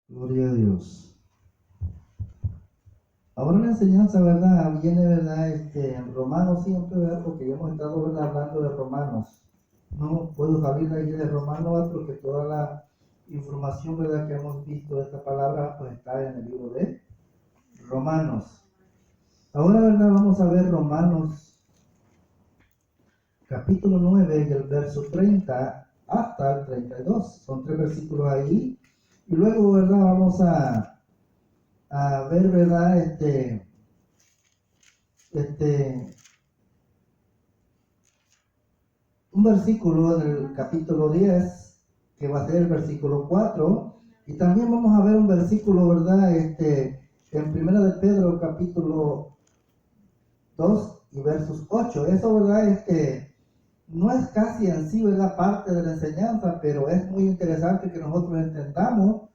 Gloria a Dios. Ahora la enseñanza, ¿verdad? Viene, ¿verdad? En Romanos siempre, ¿verdad? Porque ya hemos estado, ¿verdad? Hablando de Romanos. No puedo salir de ahí de Romanos, ¿verdad? Porque toda la información, ¿verdad? Que hemos visto de esta palabra, pues está en el libro de Romanos. Ahora, ¿verdad? Vamos a ver Romanos capítulo 9 y el verso 30 hasta el 32. Son 3 versículos ahí. Y luego, ¿verdad? Vamos a ver, ¿verdad? Un versículo en el capítulo 10, que va a ser el versículo 4, y también vamos a ver un versículo, ¿verdad? En Primera de Pedro, capítulo 2 y versos 8. Eso, ¿verdad? No es casi en sí, ¿verdad? Parte de la enseñanza, pero es muy interesante que nosotros entendamos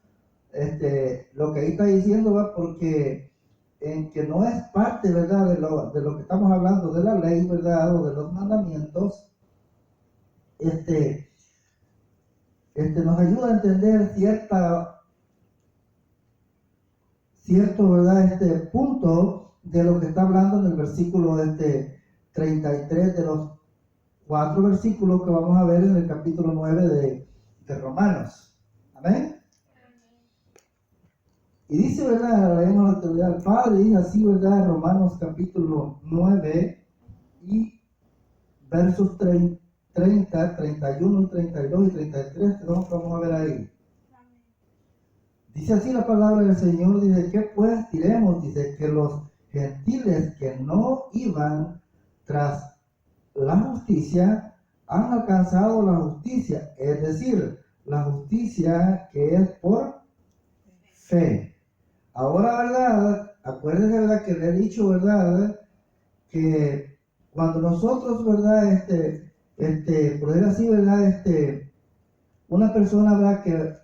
lo que ahí está diciendo, ¿verdad? Porque en que no es parte, ¿verdad? De lo que estamos hablando de la ley, ¿verdad? O de los mandamientos, nos ayuda a entender cierto, ¿verdad? Punto de lo que está hablando en el versículo 33 de los 4 versículos que vamos a ver en el capítulo 9 de Romanos. Amén. Y dice, ¿verdad? Leemos la autoridad del Padre, y así, ¿verdad? Romanos capítulo 9 y versos 30, 31 y 32 y 33, que vamos a ver ahí. Dice así la palabra del Señor, dice, ¿qué pues diremos? Dice que los gentiles que no iban tras la justicia han alcanzado la justicia, es decir, la justicia que es por fe. Ahora, ¿verdad? Acuérdense, ¿verdad? Que le he dicho, ¿verdad? Que cuando nosotros, ¿verdad? Por decir así, ¿verdad? Una persona, ¿verdad? Que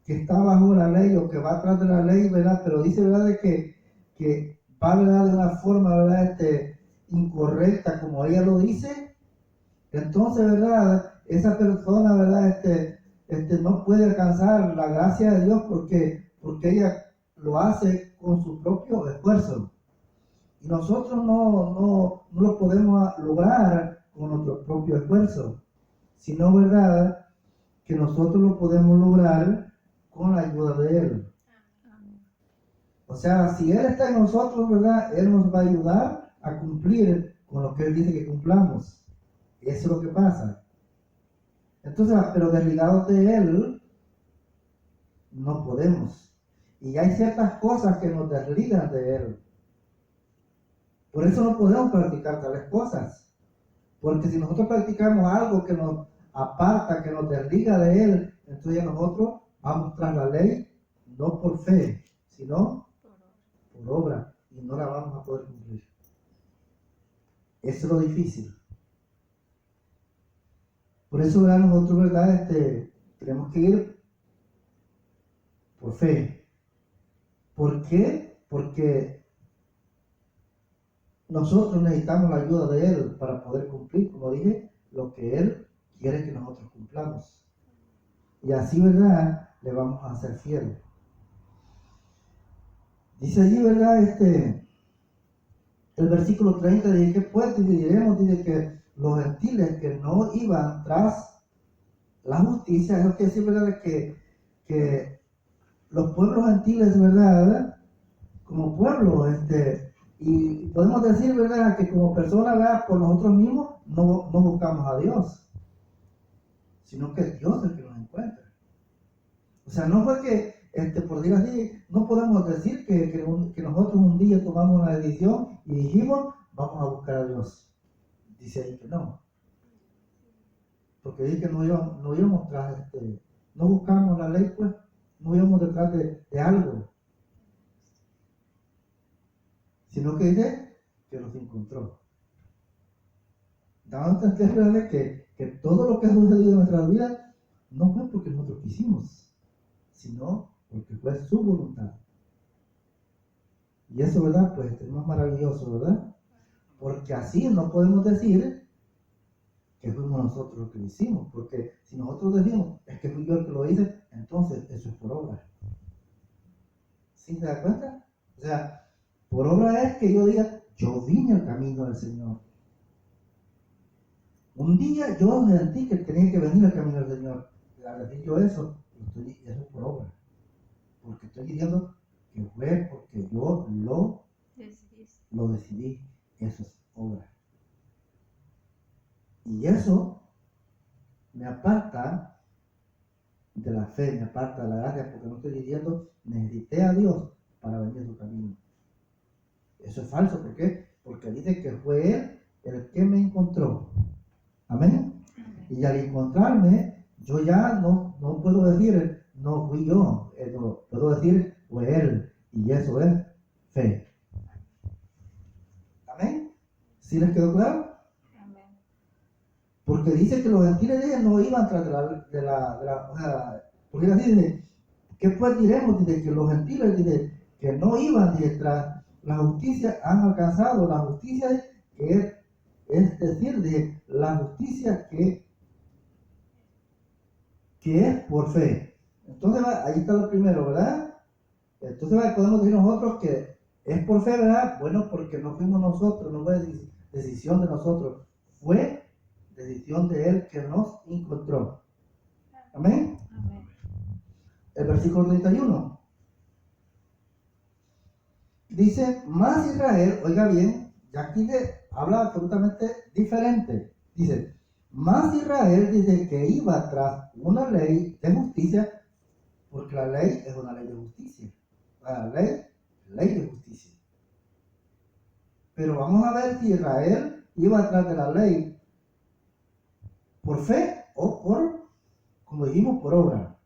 está bajo la ley o que va atrás de la ley, ¿verdad? Pero dice, ¿verdad? Que va, ¿verdad? De una forma, ¿verdad? Incorrecta, como ella lo dice. Entonces, ¿verdad? Esa persona, ¿verdad? No puede alcanzar la gracia de Dios porque ella lo hace con su propio esfuerzo. Y nosotros no lo podemos lograr con nuestro propio esfuerzo, sino, ¿verdad? Que nosotros lo podemos lograr con la ayuda de Él. O sea, si Él está en nosotros, ¿verdad? Él nos va a ayudar a cumplir con lo que Él dice que cumplamos. Eso es lo que pasa. Entonces, pero desligados de Él, no podemos. Y hay ciertas cosas que nos desligan de Él. Por eso no podemos practicar tales cosas. Porque si nosotros practicamos algo que nos aparta, que nos desliga de Él, entonces nosotros vamos tras la ley, no por fe, sino por obra. Y no la vamos a poder cumplir. Eso es lo difícil. Por eso, ¿verdad? Nosotros, ¿verdad? Tenemos que ir por fe. ¿Por qué? Porque nosotros necesitamos la ayuda de Él para poder cumplir, como dije, lo que Él quiere que nosotros cumplamos. Y así, ¿verdad? Le vamos a ser fieles. Dice allí, ¿verdad? El versículo 30 dice que pues dividiremos, dice que los gentiles que no iban tras la justicia, eso quiere decir, ¿verdad? Que los pueblos gentiles, ¿verdad? Como pueblo, y podemos decir, ¿verdad? Que como personas, ¿verdad? Por nosotros mismos no buscamos a Dios, sino que Dios es el que nos encuentra. O sea, no fue que, por decir así, no podemos decir que nosotros un día tomamos una decisión y dijimos, vamos a buscar a Dios. Dice ahí que no. Porque dice que no íbamos tras, no buscamos la ley, pues, no íbamos detrás de algo. Sino que dice que nos encontró. Damos a entender que todo lo que ha sucedido en nuestras vidas no fue porque nosotros quisimos, sino porque fue su voluntad. Y eso, ¿verdad? Pues es más maravilloso, ¿verdad? Porque así no podemos decir que fuimos nosotros los que lo hicimos, porque si nosotros decimos, es que fui yo el que lo hice, entonces eso es por obra. ¿Sí se da cuenta? O sea, por obra es que yo diga, yo vine al camino del Señor. Un día yo sentí que tenía que venir al camino del Señor. Y al decir yo eso es por obra. Porque estoy diciendo que fue porque yo lo decidí. Eso es obra. Y eso me aparta de la fe, me aparta de la gracia, porque no estoy diciendo necesité a Dios para venir a su camino. Eso es falso. ¿Por qué? Porque dice que fue Él el que me encontró. Amén. Y al encontrarme, yo ya no puedo decir, no fui yo, no, puedo decir, fue Él. Y eso es fe. Amén. ¿Sí les quedó claro? Amén. Porque dice que los gentiles de ella no iban tras o sea, porque así dice, ¿qué pues diremos? Dice que los gentiles, dice, que no iban tras la justicia, han alcanzado la justicia que es decir, de la justicia que es por fe. Entonces ahí está lo primero, ¿verdad? Entonces podemos decir nosotros que es por fe, ¿verdad? Bueno, porque no fuimos nosotros, no fue decisión de nosotros, fue decisión de Él que nos encontró. Amén. Amén. El versículo 31 dice, más Israel, oiga bien, ya aquí habla absolutamente diferente. Dice, más Israel dice que iba tras una ley de justicia, porque la ley es una ley de justicia. La ley de justicia. Pero vamos a ver si Israel iba atrás de la ley por fe o por, como dijimos, por obra.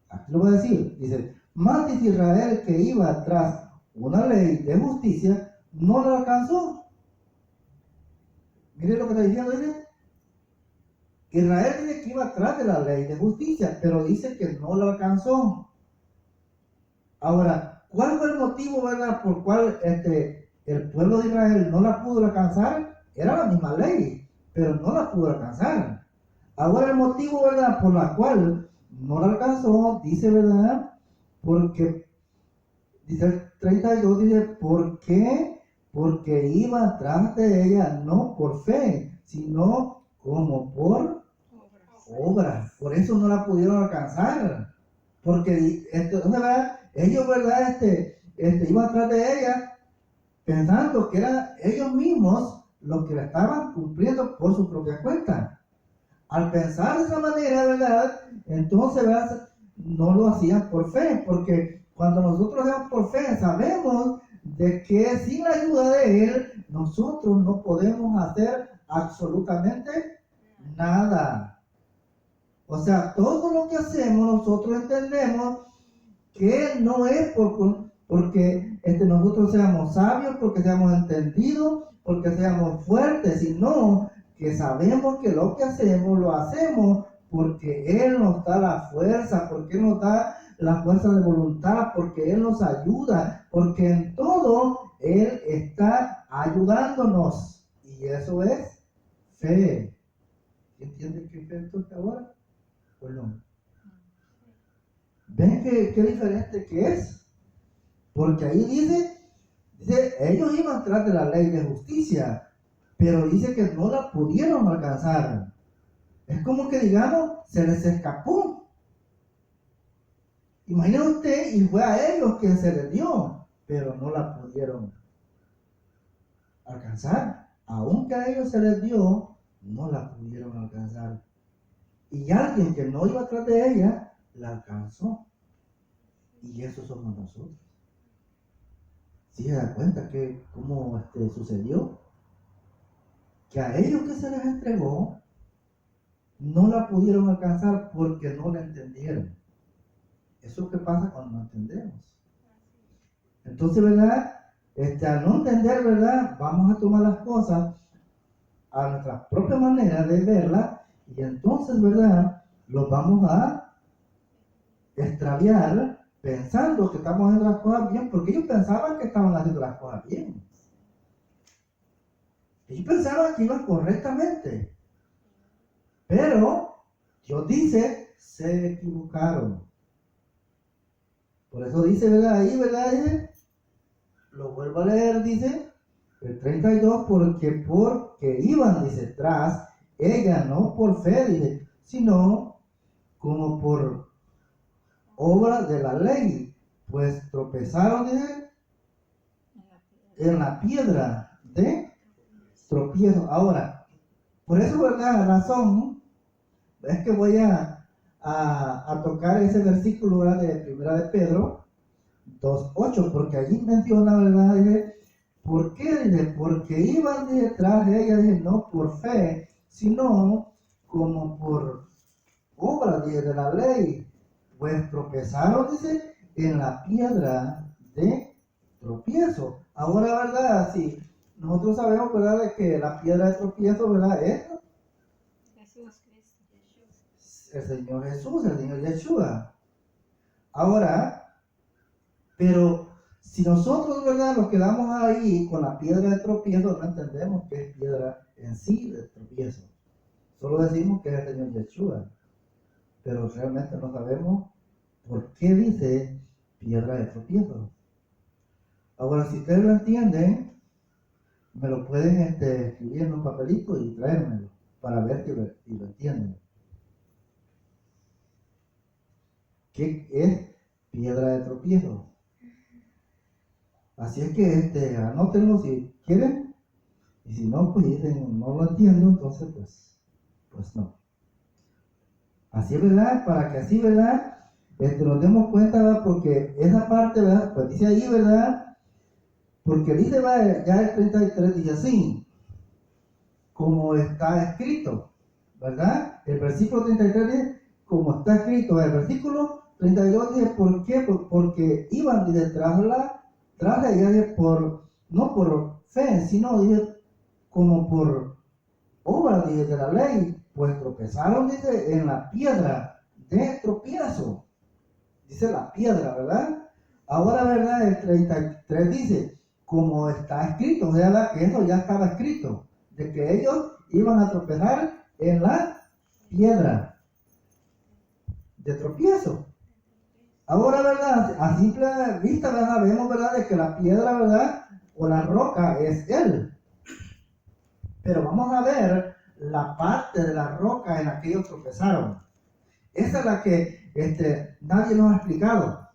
Aquí lo voy a decir. Dice, más dice Israel que iba atrás una ley de justicia, no la alcanzó. Mire lo que está diciendo, dice. Israel dice que iba atrás de la ley de justicia, pero dice que no la alcanzó. Ahora, ¿cuál fue el motivo, verdad, por cual el pueblo de Israel no la pudo alcanzar? Era la misma ley, pero no la pudo alcanzar. Ahora el motivo, verdad, por la cual no la alcanzó, dice, verdad, porque, dice el 32, dice, ¿por qué? Porque iba atrás de ella, no por fe, sino como por obras. Por eso no la pudieron alcanzar. Porque, ¿verdad? Ellos, ¿verdad? Iban atrás de ella pensando que eran ellos mismos los que la estaban cumpliendo por su propia cuenta. Al pensar de esa manera, ¿verdad? Entonces, ¿verdad? No lo hacían por fe, porque cuando nosotros hacemos por fe, sabemos de que sin la ayuda de Él, nosotros no podemos hacer absolutamente nada. O sea, todo lo que hacemos, nosotros entendemos que no es porque nosotros seamos sabios, porque seamos entendidos, porque seamos fuertes, sino que sabemos que lo que hacemos, lo hacemos porque Él nos da la fuerza, porque Él nos da la fuerza de voluntad, porque Él nos ayuda, porque en todo Él está ayudándonos. Y eso es fe. ¿Entienden qué fe es ahora? Pues no. ¿Ven qué diferente que es? Porque ahí dice, ellos iban tras de la ley de justicia, pero dice que no la pudieron alcanzar. Es como que, digamos, se les escapó. Imagina usted, y fue a ellos quien se les dio, pero no la pudieron alcanzar. Aunque a ellos se les dio, no la pudieron alcanzar. Y alguien que no iba atrás de ella, la alcanzó. Y eso somos nosotros. ¿Sí se da cuenta que cómo sucedió? Que a ellos que se les entregó, no la pudieron alcanzar porque no la entendieron. Eso es lo que pasa cuando no entendemos. Entonces, ¿verdad? Al no entender, ¿verdad? Vamos a tomar las cosas a nuestra propia manera de verlas y entonces, ¿verdad? Los vamos a extraviar pensando que estamos haciendo las cosas bien, porque ellos pensaban que estaban haciendo las cosas bien. Ellos pensaban que iban correctamente. Pero Dios dice, se equivocaron. Por eso dice, ¿verdad? Ahí, ¿verdad? Dice, lo vuelvo a leer, dice, el 32, porque iban, dice, tras ella, no por fe, dice, sino como por obra de la ley, pues tropezaron, dice, en la piedra de tropiezo. Ahora, por eso, ¿verdad? La razón es que voy a tocar ese versículo, ¿verdad? De Primera de Pedro 2:8, porque allí menciona, ¿verdad? Dice, ¿por qué? Dice, porque iban detrás de ella, dice, no por fe, sino como por obra, dice, de la ley, pues tropezaron, dice, en la piedra de tropiezo. Ahora, ¿verdad? Si nosotros sabemos, ¿verdad? De que la piedra de tropiezo, ¿verdad? Es Jesús Cristo. el Señor Jesús, el Señor Yeshua. Ahora, pero si nosotros, ¿verdad? Nos quedamos ahí con la piedra de tropiezo, no entendemos que es piedra en sí de tropiezo. Solo decimos que es el Señor Yeshua. Pero realmente no sabemos por qué dice piedra de tropiezo. Ahora, si ustedes lo entienden, me lo pueden escribir en un papelito y traérmelo para ver si lo entienden. ¿Qué es piedra de tropiezo? Así es que anótenlo si quieren, y si no, pues dicen, no lo entiendo, entonces pues no. Así es, ¿verdad? Para que así, ¿verdad? Nos demos cuenta, ¿verdad? Porque esa parte, ¿verdad? Pues dice ahí, ¿verdad? Porque dice, ¿verdad? Ya el 33 dice así, como está escrito, ¿verdad? El versículo 33 dice, como está escrito. El versículo 32 dice, ¿por qué? Porque iban detrás de ella, dice, no por fe, sino dice, como por obra, dice, de la ley, pues tropezaron, dice, en la piedra de tropiezo. Dice la piedra, ¿verdad? Ahora, ¿verdad? El 33 dice, como está escrito, o sea, que eso ya estaba escrito, de que ellos iban a tropezar en la piedra de tropiezo. Ahora, ¿verdad? A simple vista, ¿verdad? Vemos, ¿verdad? De que la piedra, ¿verdad? O la roca es Él. Pero vamos a ver la parte de la roca en la que ellos tropezaron. Esa es la que nadie nos ha explicado.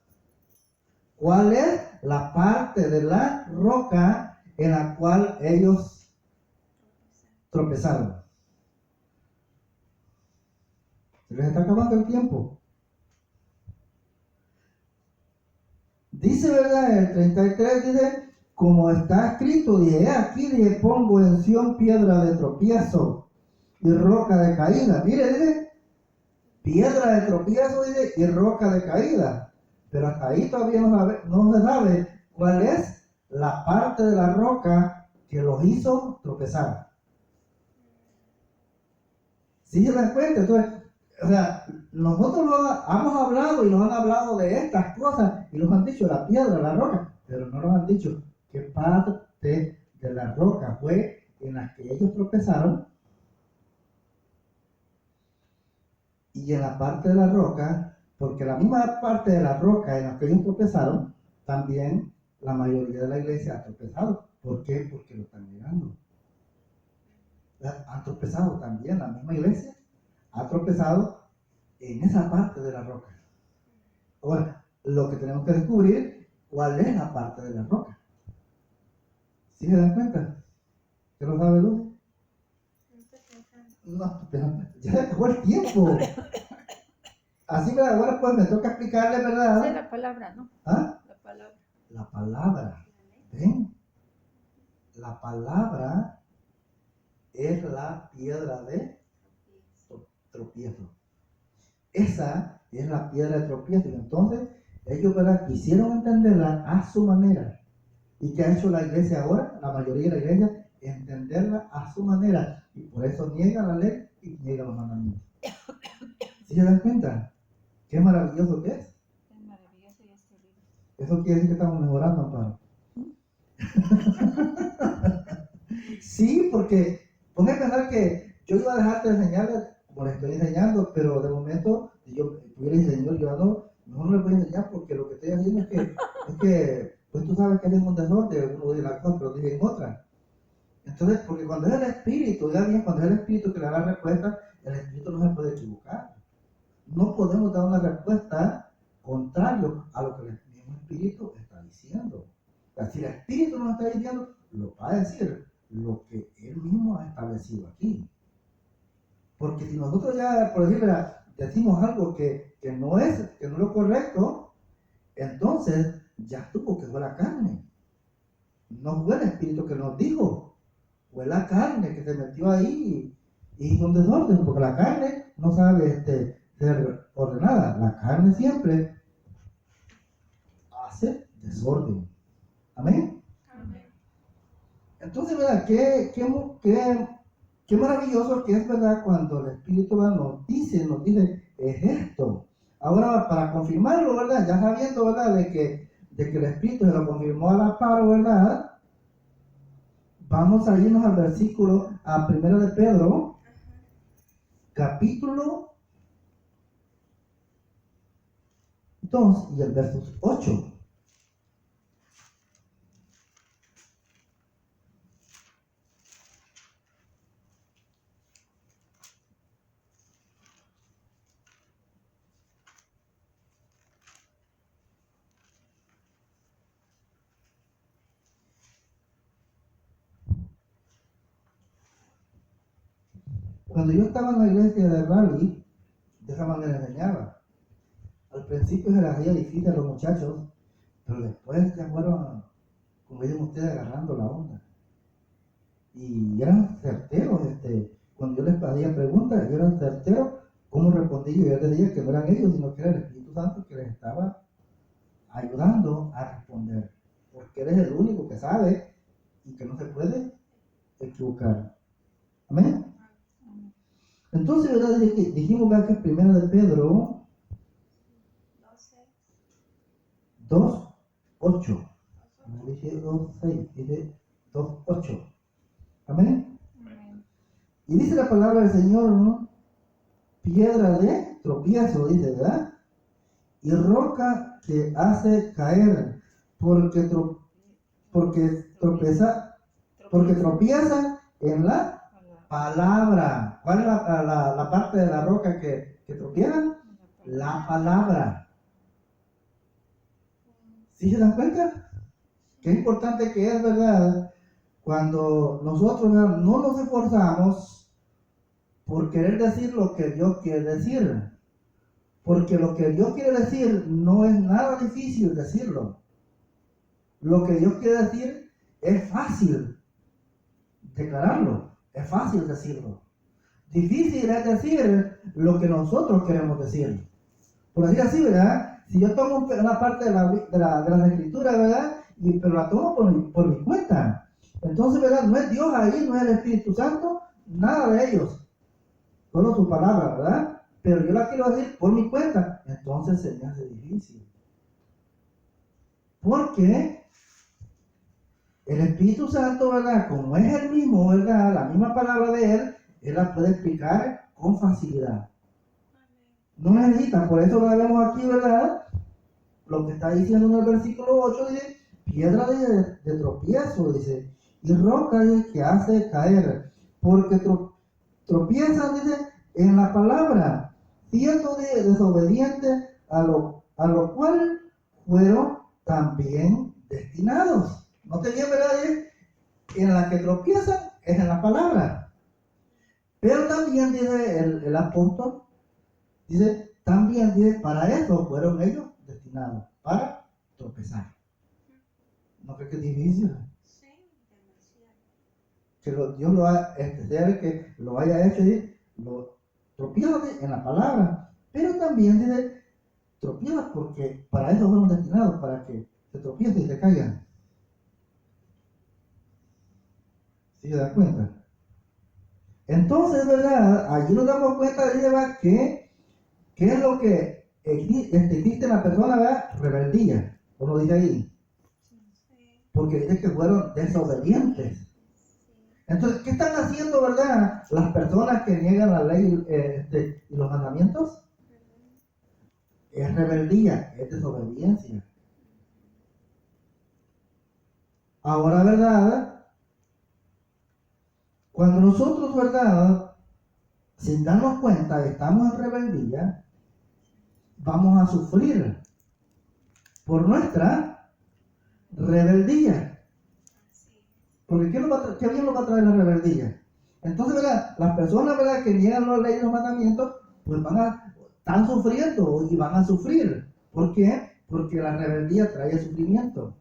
¿Cuál es la parte de la roca en la cual ellos tropezaron? Se les está acabando el tiempo. Dice, ¿verdad? El 33 dice, como está escrito, dije, aquí dije, pongo en Sión piedra de tropiezo y roca de caída. Mire, dice, piedra de tropiezo, dice, y roca de caída. Pero hasta ahí todavía no se sabe cuál es la parte de la roca que los hizo tropezar. ¿Sí se dan cuenta? Entonces, o sea, nosotros hemos hablado y nos han hablado de estas cosas y nos han dicho la piedra, la roca, pero no nos han dicho qué parte de la roca fue en la que ellos tropezaron, y en la parte de la roca, porque la misma parte de la roca en la que ellos tropezaron, también la mayoría de la iglesia ha tropezado. ¿Por qué? Porque lo están negando. Han tropezado también, la misma iglesia ha tropezado en esa parte de la roca. Ahora, lo que tenemos que descubrir, ¿cuál es la parte de la roca? ¿Sí se dan cuenta? ¿Qué lo sabe Lucy? No, ya se acabó el tiempo. Así que ahora pues me toca explicarle, ¿verdad? Esa es la palabra, ¿no? ¿Ah? La palabra. La palabra. ¿Ven? La palabra es la piedra de tropiezo. Esa es la piedra de tropiezo. Y entonces ellos, ¿verdad?, quisieron entenderla a su manera. ¿Y qué ha hecho la iglesia ahora? La mayoría de la iglesia, entenderla a su manera. Y por eso niega la ley y niega los mandamientos. ¿Sí se dan cuenta? Qué maravilloso que es. Es maravilloso y es terrible. Eso quiere decir que estamos mejorando, Amparo. Sí, porque ponme a pensar que yo iba a dejarte de enseñarles como les estoy enseñando, pero de momento, si yo estuviera enseñando, Mejor no le voy a enseñar porque lo que estoy haciendo es que pues tú sabes que él es un desorden, uno dice una cosa, otro dice otra. Entonces, porque cuando es el espíritu, ya bien, cuando es el espíritu que le da la respuesta, el espíritu no se puede equivocar. No podemos dar una respuesta contrario a lo que el mismo espíritu está diciendo. O sea, si el espíritu nos está diciendo, lo va a decir lo que él mismo ha establecido aquí. Porque si nosotros ya, por decirlo, decimos algo que no es lo correcto, entonces ya estuvo, que fue la carne. No fue el espíritu que nos dijo, fue la carne que se metió ahí y hizo un desorden, porque la carne no sabe ser ordenada. La carne siempre hace desorden. Amén. Amén. Entonces, ¿verdad? Qué maravilloso que es, ¿verdad? Cuando el Espíritu nos dice, es esto. Ahora, para confirmarlo, ¿verdad? Ya sabiendo, ¿verdad? De que el Espíritu se lo confirmó a la par, ¿verdad? Vamos a irnos al versículo, a 1 de Pedro, capítulo 2 y el verso 8. Cuando yo estaba en la iglesia de Raleigh, de esa manera enseñaba. Al principio se les hacía difícil a los muchachos, pero después ya fueron, como dicen ustedes, agarrando la onda. Y eran certeros, cuando yo les hacía preguntas, ellos eran certeros, ¿cómo respondí yo? Yo les decía que no eran ellos, sino que era el Espíritu Santo que les estaba ayudando a responder. Porque eres el único que sabe y que no se puede equivocar. Amén. Entonces, ¿verdad? Dijimos que primero de Pedro 2:8. No dije 2:6, dije 2:8. Amén. Amén. Y dice la palabra del Señor, ¿no? Piedra de tropiezo, dice, ¿verdad? Y roca que hace caer, porque tropieza en la palabra. ¿Cuál es la parte de la roca que tropieza? La palabra. ¿Sí se dan cuenta? Qué importante que es, ¿verdad? Cuando nosotros no nos esforzamos por querer decir lo que Dios quiere decir. Porque lo que Dios quiere decir no es nada difícil decirlo. Lo que Dios quiere decir es fácil declararlo, es fácil decirlo. Difícil es decir lo que nosotros queremos decir. Por decir así, ¿verdad? Si yo tomo una parte de las escrituras, ¿verdad? Pero la tomo por mi cuenta. Entonces, ¿verdad? No es Dios ahí, no es el Espíritu Santo, nada de ellos. Solo su palabra, ¿verdad? Pero yo la quiero decir por mi cuenta. Entonces se me hace difícil. Porque el Espíritu Santo, ¿verdad? Como es el mismo, ¿verdad? La misma palabra de Él la puede explicar con facilidad. No necesita, por eso lo vemos aquí, ¿verdad? Lo que está diciendo en el versículo 8 dice, piedra de tropiezo, dice, y roca que hace caer, porque tropiezan, dice, en la palabra, siendo desobedientes a lo cual fueron también destinados. No te bien, ¿verdad? En la que tropiezan es en la palabra. Pero también dice el apóstol, dice, también dice, para eso fueron ellos destinados, para tropezar. ¿No crees que es difícil? Sí, demasiado. Que Dios sea el que lo haya hecho, dice, lo tropieza en la palabra, pero también dice, tropieza porque para eso fueron destinados, para que se tropiecen y se caigan. ¿Sí se dan cuenta? Entonces, ¿verdad? Allí nos damos cuenta de que ¿qué es lo que existe en la persona, ¿verdad? Rebeldía, como dice ahí. Porque dice que fueron desobedientes. Entonces, ¿qué están haciendo, verdad? Las personas que niegan la ley y los mandamientos. es rebeldía, es desobediencia. Ahora, ¿verdad? Cuando nosotros, ¿verdad? Sin darnos cuenta, estamos en rebeldía, vamos a sufrir por nuestra rebeldía. Porque ¿qué bien nos va a traer la rebeldía? Entonces, ¿verdad? Las personas, ¿verdad?, que niegan las leyes y los mandamientos, pues están sufriendo y van a sufrir. ¿Por qué? Porque la rebeldía trae sufrimiento.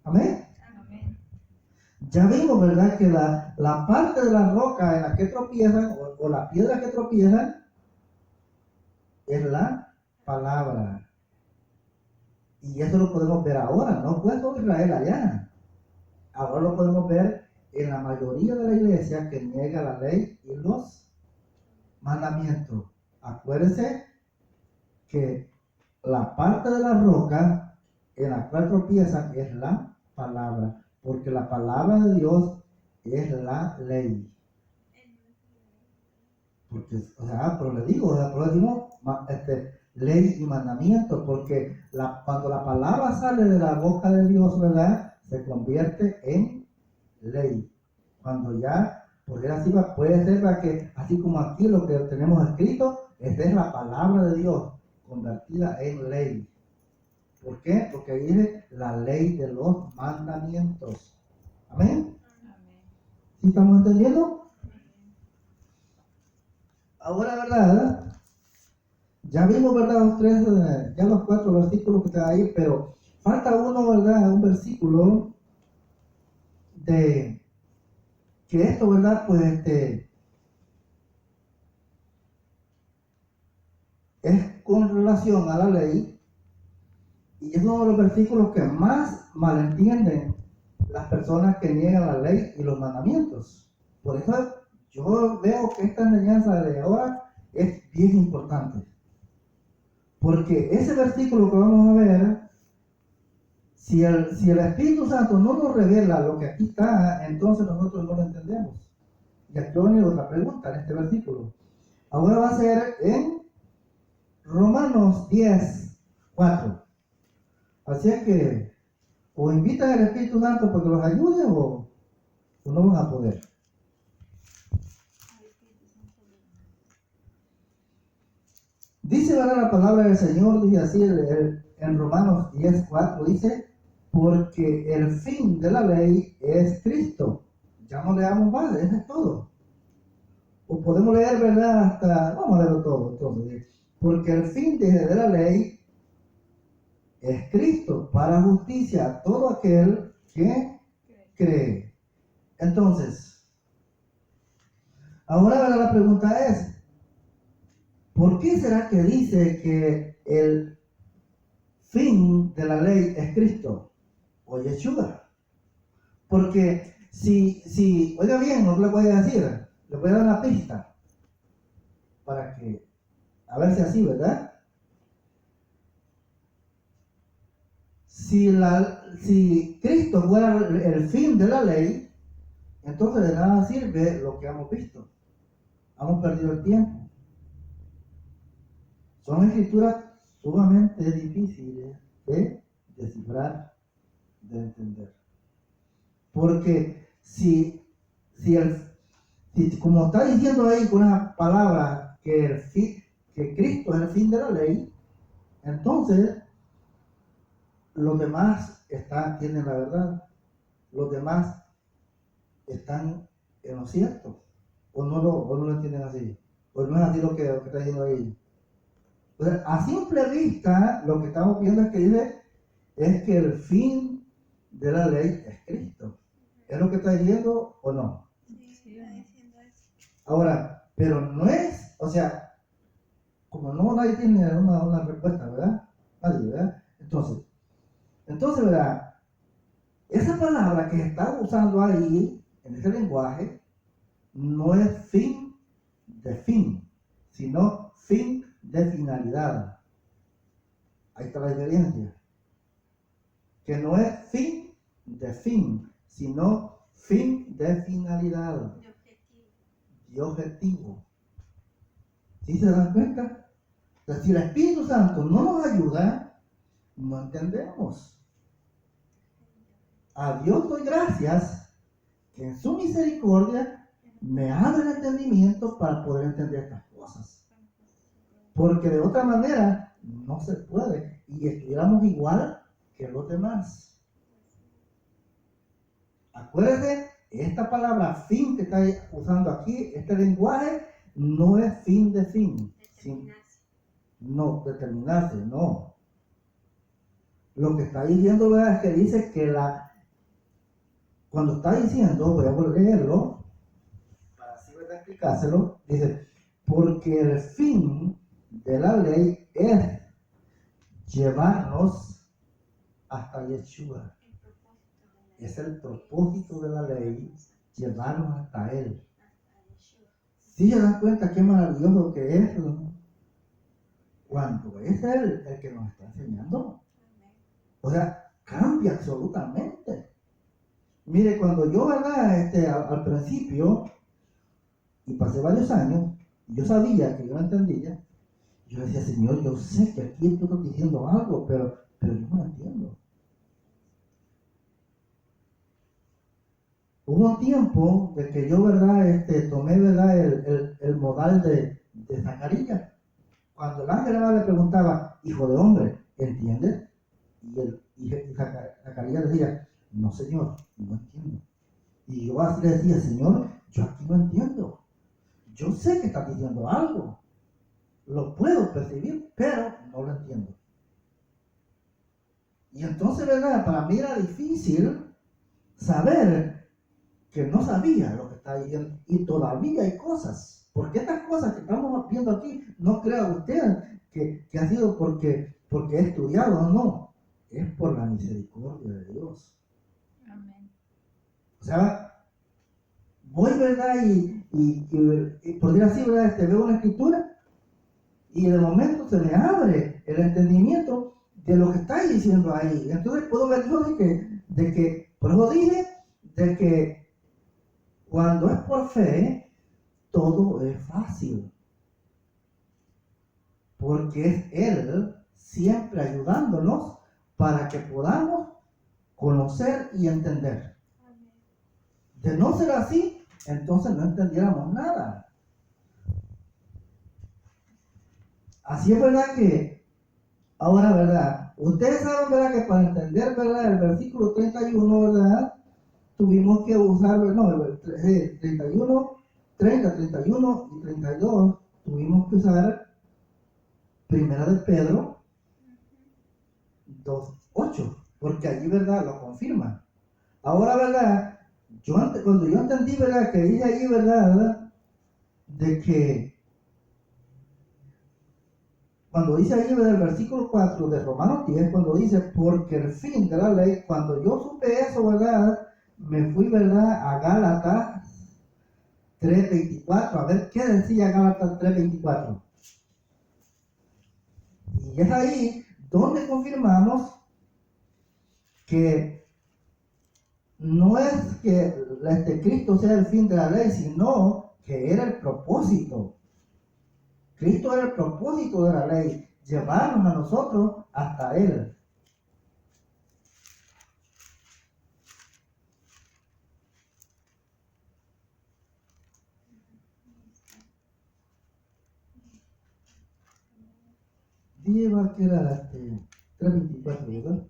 Amén. Amén. Ya vimos, ¿verdad?, que la parte de la roca en la que tropiezan, o la piedra que tropiezan, es la palabra. Y eso lo podemos ver ahora, no fue todo Israel allá. Ahora lo podemos ver en la mayoría de la iglesia que niega la ley y los mandamientos. Acuérdense que la parte de la roca en la cual tropiezan es la palabra, porque la palabra de Dios es la ley. Porque, pero le digo, pero le decimos ley y mandamiento, porque cuando la palabra sale de la boca de Dios, ¿verdad?, se convierte en ley. Cuando ya, porque así puede ser para que, así como aquí lo que tenemos escrito, esta es la palabra de Dios convertida en ley. ¿Por qué? Porque ahí dice la ley de los mandamientos. Amén. ¿Sí estamos entendiendo? Ahora, ¿verdad? Ya vimos, ¿verdad?, los 4 versículos que están ahí, pero falta uno, ¿verdad?, un versículo de que esto, ¿verdad?, pues es con relación a la ley, y es uno de los versículos que más malentienden las personas que niegan la ley y los mandamientos. Por eso yo veo que esta enseñanza de ahora es bien importante. Porque ese versículo que vamos a ver, si el Espíritu Santo no nos revela lo que aquí está, entonces nosotros no lo entendemos. Y aquí va a venir otra pregunta en este versículo. Ahora va a ser en Romanos 10, 4. Así es que o invitan al Espíritu Santo para que los ayude o no van a poder. Dice, ¿verdad?, la palabra del Señor, dice así en Romanos 10, 4, dice, porque el fin de la ley es Cristo. Ya no leamos más, eso es todo. O podemos leer, ¿verdad?, vamos a leerlo todo. Entonces, porque el fin de la ley es Cristo, para justicia a todo aquel que cree. Entonces, ahora, ¿verdad?, la pregunta es, ¿por qué será que dice que el fin de la ley es Cristo o Yeshua? Porque si oiga bien, no le voy a decir, le voy a dar una pista para que, a ver si así, ¿verdad? Si Cristo fuera el fin de la ley, entonces de nada sirve lo que hemos visto. Hemos perdido el tiempo. Son escrituras sumamente difíciles de descifrar, de entender. Porque si como está diciendo ahí con una palabra que Cristo es el fin de la ley, entonces los demás tienen la verdad, los demás están en lo cierto, o no lo entienden así, o no es así lo que está diciendo ahí. Entonces, a simple vista, lo que estamos viendo es que el fin de la ley es Cristo. ¿Es lo que está diciendo o no? Sí, está diciendo eso. Ahora, pero no es, como no nadie tiene una respuesta, ¿verdad? Nadie, ¿verdad? Entonces, ¿verdad? Esa palabra que se está usando ahí, en ese lenguaje, no es fin de fin, sino fin de finalidad. Ahí está la diferencia. Que no es fin de fin, sino fin de finalidad. De objetivo. Y objetivo. ¿Sí se dan cuenta? Entonces, si el Espíritu Santo no nos ayuda, no entendemos. A Dios doy gracias que en su misericordia me abre el entendimiento para poder entender estas cosas. Porque de otra manera no se puede y estuviéramos igual que los demás. Acuérdate, esta palabra fin que está usando aquí, este lenguaje, no es fin de fin. No, determinarse, no. Lo que está diciendo, ¿verdad? Es que dice que cuando está diciendo, voy a volver a leerlo, para así, ¿verdad?, explicárselo, dice, porque el fin de la ley es llevarnos hasta Yeshua. Es el propósito de la ley, llevarnos hasta Él. ¿Sí se dan cuenta qué maravilloso que es? Cuando es Él el que nos está enseñando. O sea, cambia absolutamente. Mire, cuando yo, ¿verdad? Al principio, y pasé varios años, yo sabía que yo no entendía. Yo decía, Señor, yo sé que aquí tú estás diciendo algo, pero yo no entiendo. Hubo un tiempo de que yo, ¿verdad? Tomé, ¿verdad? El modal de Zacarías. Cuando el ángel le preguntaba, hijo de hombre, ¿entiendes? Y Zacarías decía, no, Señor, no entiendo. Y yo así le decía, Señor, yo aquí no entiendo. Yo sé que estás diciendo algo. Lo puedo percibir, pero no lo entiendo. Y entonces, ¿verdad? Para mí era difícil saber que no sabía lo que está diciendo. Y todavía hay cosas. Porque estas cosas que estamos viendo aquí, no crea usted que ha sido porque he estudiado, no. Es por la misericordia de Dios. Amén. O sea, voy, ¿verdad? Y por decir así, ¿verdad? Veo una escritura y de momento se me abre el entendimiento de lo que está diciendo ahí. Entonces puedo ver yo de que, por eso dije, de que cuando es por fe, todo es fácil. Porque es Él siempre ayudándonos para que podamos conocer y entender. De no ser así, entonces no entendiéramos nada. Así es, ¿verdad? Que ahora, ¿verdad? Ustedes saben, ¿verdad? Que para entender, ¿verdad? El versículo 31, ¿verdad? Tuvimos que usar, no, el 31, 30, 31 y 32, tuvimos que usar Primera de Pedro 2:8, porque allí, ¿verdad? Lo confirma. Ahora, ¿verdad? Cuando yo entendí, ¿verdad? Que dice allí, ¿verdad? De que cuando dice allí, ¿verdad? El versículo 4 de Romanos 10, cuando dice, porque el fin de la ley, cuando yo supe eso, ¿verdad? Me fui, ¿verdad? A Gálatas 3:24, a ver qué decía Gálatas 3:24. Y es ahí donde confirmamos que no es que Cristo sea el fin de la ley, sino que era el propósito. Cristo era el propósito de la ley, llevarnos a nosotros hasta Él. Lleva que era 3:24, ¿verdad?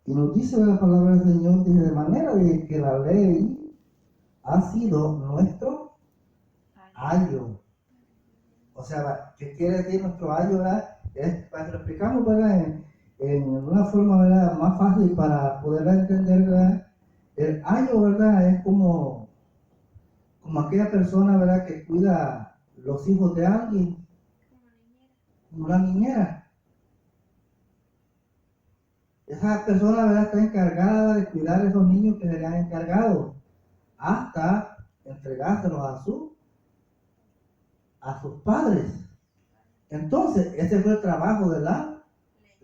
Y nos dice la palabra del Señor, dice, de manera de que la ley ha sido nuestro ayo. O sea, ¿qué quiere decir nuestro ayo? ¿Verdad? Para que lo explicamos, ¿verdad? En una forma, ¿verdad?, más fácil para poder entender, ¿verdad? El ayo, ¿verdad?, es como aquella persona, ¿verdad?, que cuida los hijos de alguien, como una niñera. Esa persona, ¿verdad?, está encargada de cuidar a esos niños que se le han encargado, hasta entregárselos a sus padres. Entonces, ese fue el trabajo de la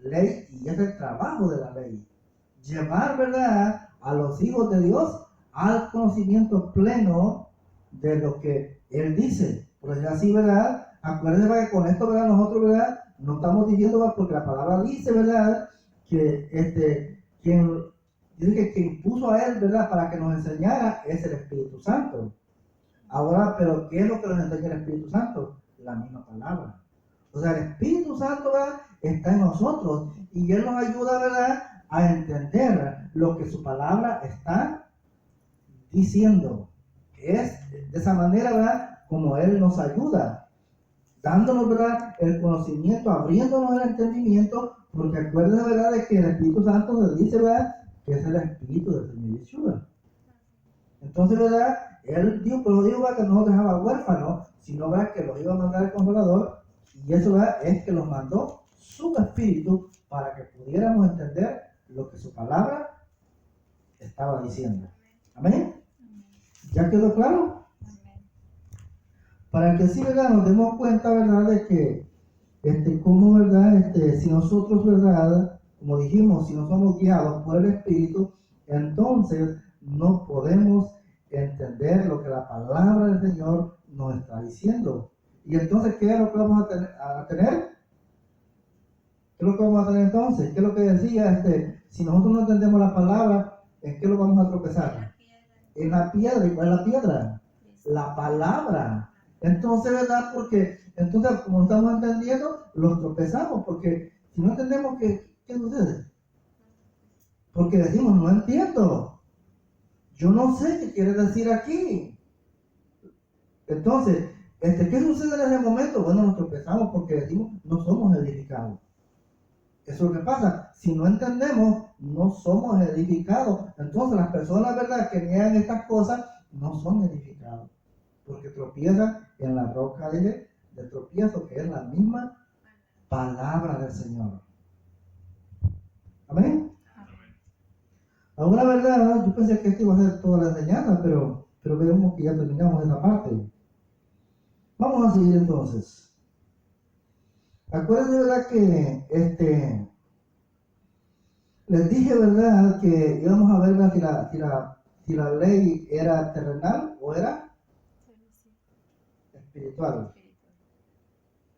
ley y ese es el trabajo de la ley. Llevar, ¿verdad?, a los hijos de Dios al conocimiento pleno de lo que Él dice. Por decir así, ¿verdad? Acuérdense que con esto, ¿verdad?, nosotros, ¿verdad?, no estamos diciendo, porque la palabra dice, ¿verdad?, que quien dice que quien puso a Él, ¿verdad?, para que nos enseñara es el Espíritu Santo. Ahora, pero ¿qué es lo que nos enseña el Espíritu Santo? La misma palabra. O sea, el Espíritu Santo, ¿verdad?, está en nosotros y Él nos ayuda, ¿verdad?, a entender lo que su palabra está diciendo. Es de esa manera, ¿verdad?, como Él nos ayuda, dándonos, ¿verdad?, el conocimiento, abriéndonos el entendimiento, porque acuérdense, ¿verdad?, de que el Espíritu Santo nos dice, ¿verdad?, que es el Espíritu del Señor Yeshua. Entonces, ¿verdad?, Él dijo, pero dijo, ¿verdad?, que no nos dejaba huérfanos, sino, ¿verdad?, que los iba a mandar el Consolador, y eso, ¿verdad?, es que los mandó su Espíritu para que pudiéramos entender lo que su palabra estaba diciendo. ¿Amén? ¿Ya quedó claro? Para que así, ¿verdad?, nos demos cuenta, ¿verdad?, de que cómo, ¿verdad?, si nosotros, ¿verdad?, como dijimos, si no somos guiados por el Espíritu, entonces no podemos entender lo que la palabra del Señor nos está diciendo. Y entonces, ¿qué es lo que vamos a tener? ¿Qué es lo que vamos a tener entonces? ¿Qué es lo que decía? Si nosotros no entendemos la palabra, ¿en qué lo vamos a tropezar? En la piedra. ¿Y cuál es la piedra? La palabra. Entonces, ¿verdad? Porque entonces, como estamos entendiendo, los tropezamos, porque si no entendemos, ¿qué sucede? Porque decimos, no entiendo. Yo no sé qué quiere decir aquí. Entonces, ¿qué sucede en ese momento? Bueno, nos tropezamos porque decimos, no somos edificados. Eso es lo que pasa. Si no entendemos, no somos edificados. Entonces, las personas, ¿verdad?, que niegan estas cosas, no son edificados. Porque tropiezan en la roca de tropiezo, que es la misma palabra del Señor. ¿Amén? Ahora, ¿verdad? Yo pensé que esto iba a ser toda la enseñanza, pero vemos que ya terminamos esa parte. Vamos a seguir entonces. Acuérdense, ¿verdad?, que les dije, ¿verdad?, que íbamos a ver, ¿verdad?, si la ley era terrenal o era espiritual.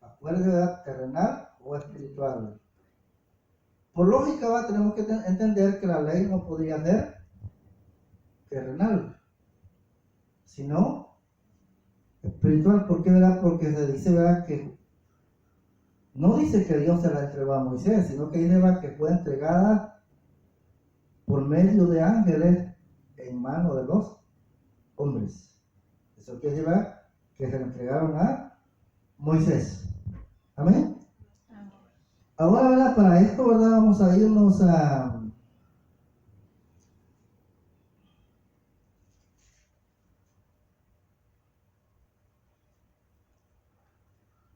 Acuérdense, ¿verdad?, terrenal o espiritual. Por lógica, tenemos que entender que la ley no podría ser terrenal, sino espiritual. ¿Por qué, verdad? Porque se dice, ¿verdad?, que no dice que Dios se la entregó a Moisés, sino que dice, ¿verdad?, que fue entregada por medio de ángeles en manos de los hombres. Eso quiere decir, ¿verdad?, que se la entregaron a Moisés. Amén. Ahora, ¿verdad?, para esto, ¿verdad?, vamos a irnos a...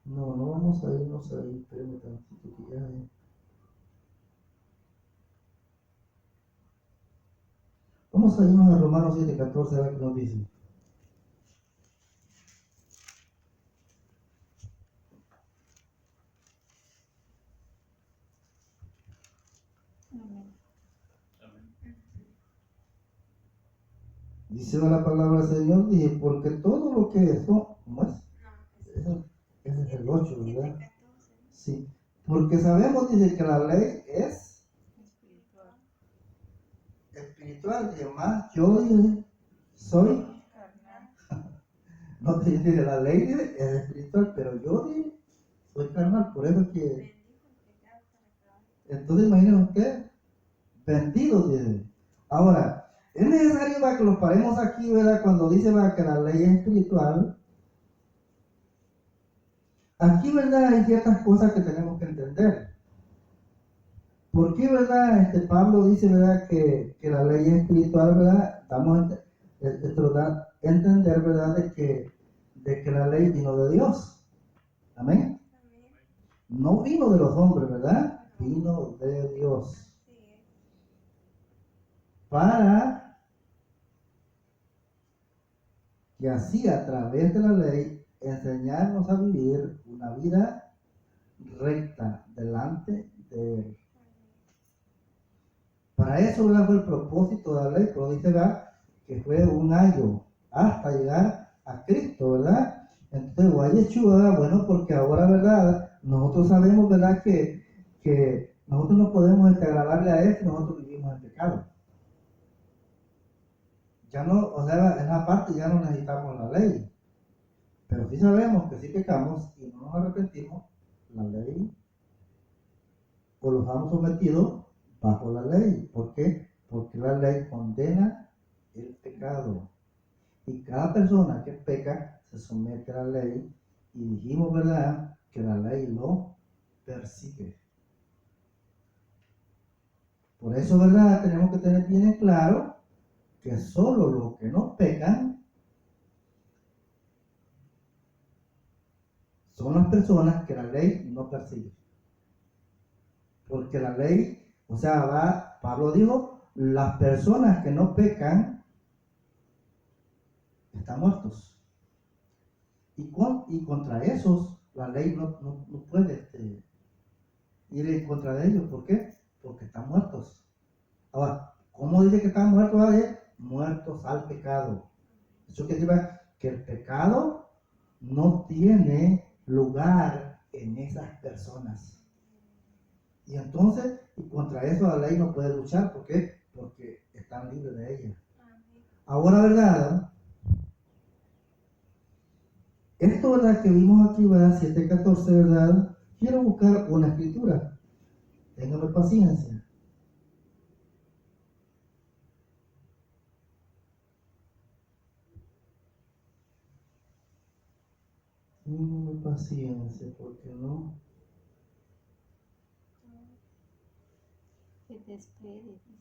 No vamos a irnos ahí, espérenme tantito que ya... Vamos a irnos a Romanos 7:14, a ver qué nos dice. Dice la palabra del Señor, dije, porque todo lo que eso, ¿cómo es? Ese es el 8, ¿verdad? Sí, porque sabemos, dice, que la ley es espiritual, y además yo soy, no te dice, la ley dice, es espiritual, pero yo soy carnal, por eso que, entonces imaginen usted, vendidos, dice. Ahora, es necesario, ¿verdad?, que los paremos aquí, ¿verdad?, cuando dice, ¿verdad?, que la ley es espiritual. Aquí, ¿verdad?, hay ciertas cosas que tenemos que entender. ¿Por qué, verdad, Pablo dice, ¿verdad?, que la ley es espiritual, ¿verdad? Damos a entender, ¿verdad?, de que la ley vino de Dios. Amén. No vino de los hombres, ¿verdad? Vino de Dios. para que así a través de la ley enseñarnos a vivir una vida recta delante de Él. Para eso, ¿verdad?, fue el propósito de la ley, pero dice, ¿verdad?, que fue un año hasta llegar a Cristo, ¿verdad? Entonces, ¿verdad? Bueno, porque ahora, ¿verdad?, nosotros sabemos, ¿verdad?, que nosotros no podemos agradarle a Él si nosotros vivimos en pecado. Ya no, o sea, en la parte ya no necesitamos la ley. Pero sí sabemos que si pecamos y no nos arrepentimos, la ley, o los hemos sometido bajo la ley. ¿Por qué? Porque la ley condena el pecado. Y cada persona que peca se somete a la ley. Y dijimos, ¿verdad?, que la ley lo persigue. Por eso, ¿verdad?, tenemos que tener bien claro que solo los que no pecan son las personas que la ley no persigue. Porque la ley, o sea, Pablo dijo, las personas que no pecan están muertos. Y contra esos, la ley no puede ir en contra de ellos. ¿Por qué? Porque están muertos. Ahora, ¿cómo dice que están muertos? Muertos al pecado. Eso quiere decir que el pecado no tiene lugar en esas personas. Y entonces, y contra eso la ley no puede luchar. ¿Por qué? Porque están libres de ella. Ahora, ¿verdad? Esto, ¿verdad?, que vimos aquí, ¿verdad?, 7:14, ¿verdad? Quiero buscar una escritura. Téngame paciencia. Téngame paciencia, porque no. Que te espere, dice.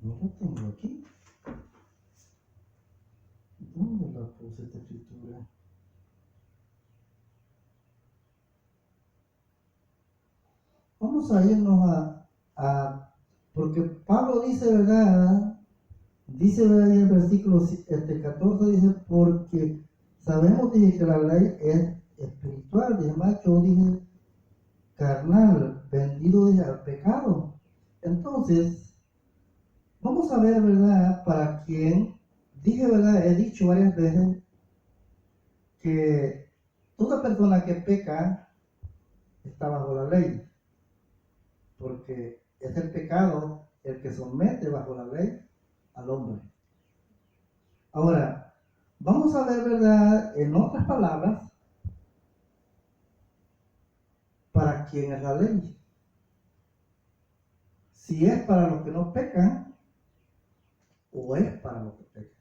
No la tengo aquí. ¿Dónde la puse esta escritura? Vamos a irnos porque Pablo dice, ¿verdad? Dice, ¿verdad?, en el versículo 14, dice, porque sabemos, dije, que la ley es espiritual, dije, yo dije carnal, vendido, dije, al pecado. Entonces, vamos a ver, ¿verdad?, para quién, dije, ¿verdad?, he dicho varias veces que toda persona que peca está bajo la ley, porque es el pecado el que somete bajo la ley al hombre. Ahora, vamos a ver, ¿verdad?, en otras palabras, para quién es la ley. Si es para los que no pecan o es para los que pecan.